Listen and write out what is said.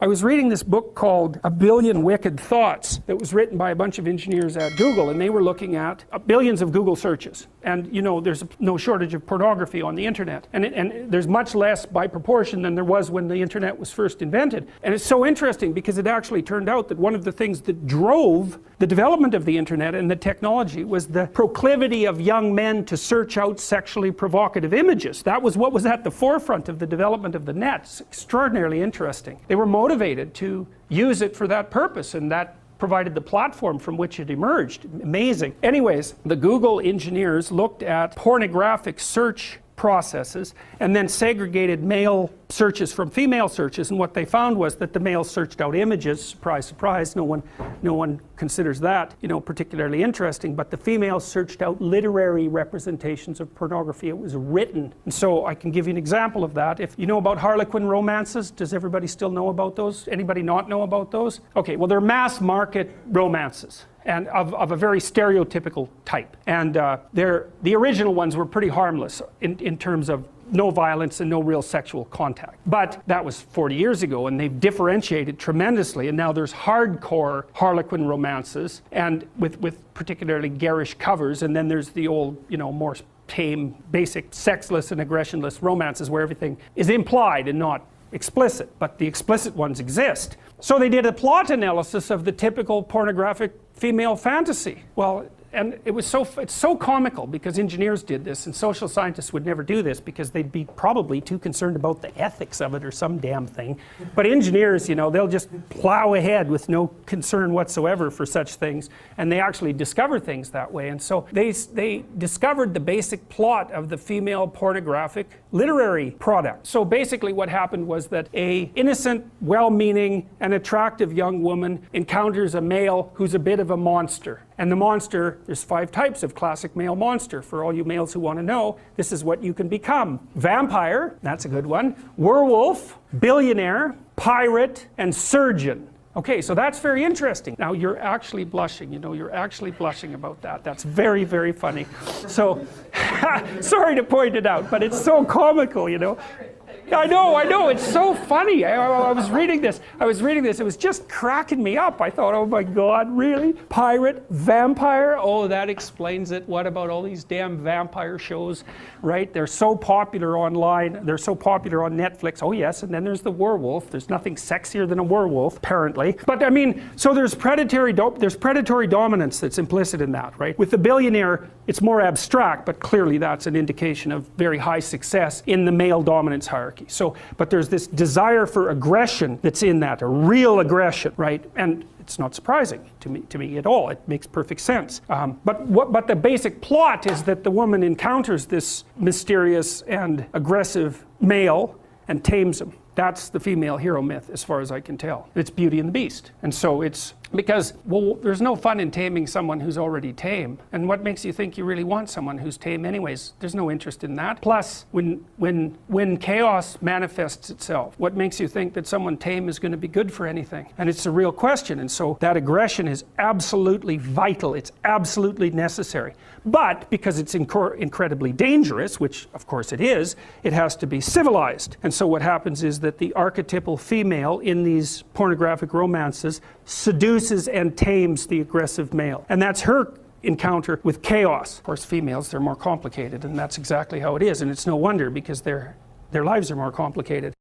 I was reading this book called A Billion Wicked Thoughts that was written by a bunch of engineers at Google, and they were looking at billions of Google searches. And you know, there's no shortage of pornography on the internet, and there's much less by proportion than there was when the internet was first invented. And it's so interesting because it actually turned out that one of the things that drove the development of the internet and the technology was the proclivity of young men to search out sexually provocative images. That was what was at the forefront of the development of the net. It's extraordinarily interesting. They were motivated to use it for that purpose, and that provided the platform from which it emerged. Amazing. Anyways, the Google engineers looked at pornographic search processes and then segregated male searches from female searches, and what they found was that the males searched out images. Surprise, surprise, no one considers that, you know, particularly interesting, but the females searched out literary representations of pornography. It was written. And so I can give you an example of that. If you know about Harlequin romances, does everybody still know about those? Anybody not know about those? Okay, well, they're mass market romances, and of a very stereotypical type. And the original ones were pretty harmless in terms of no violence and no real sexual contact. But that was 40 years ago, and they've differentiated tremendously, and now there's hardcore Harlequin romances, and with particularly garish covers, and then there's the old, you know, more tame, basic, sexless and aggressionless romances where everything is implied and not explicit, but the explicit ones exist. So they did a plot analysis of the typical pornographic female fantasy. Well, and it's so comical because engineers did this, and social scientists would never do this because they'd be probably too concerned about the ethics of it or some damn thing. But engineers, you know, they'll just plow ahead with no concern whatsoever for such things, and they actually discover things that way. And so they discovered the basic plot of the female pornographic literary product. So basically what happened was that a innocent, well-meaning and attractive young woman encounters a male who's a bit of a monster. And the monster, there's 5 types of classic male monster. For all you males who want to know, this is what you can become. Vampire, that's a good one. Werewolf, billionaire, pirate, and surgeon. Okay, so that's very interesting. Now you're actually blushing, you know, you're actually blushing about that. That's very, very funny. So, sorry to point it out, but it's so comical, you know. I know, it's so funny. I was reading this, it was just cracking me up. I thought, oh my God, really? Pirate, vampire, oh, that explains it. What about all these damn vampire shows, right? They're so popular online, they're so popular on Netflix. Oh yes, and then there's the werewolf. There's nothing sexier than a werewolf, apparently. But I mean, so there's predatory dominance that's implicit in that, right? With the billionaire, it's more abstract, but clearly that's an indication of very high success in the male dominance hierarchy. So, but there's this desire for aggression that's in that, a real aggression, right? And it's not surprising to me at all. It makes perfect sense. But the basic plot is that the woman encounters this mysterious and aggressive male and tames him. That's the female hero myth, as far as I can tell. It's Beauty and the Beast. And so it's because, well, there's no fun in taming someone who's already tame. And what makes you think you really want someone who's tame anyways? There's no interest in that. Plus, when chaos manifests itself, what makes you think that someone tame is going to be good for anything? And it's a real question. And so that aggression is absolutely vital. It's absolutely necessary. But because it's incredibly dangerous, which of course it is, it has to be civilized. And so what happens is that the archetypal female in these pornographic romances seduces and tames the aggressive male. And that's her encounter with chaos. Of course, females, they're more complicated, and that's exactly how it is. And it's no wonder, because their lives are more complicated.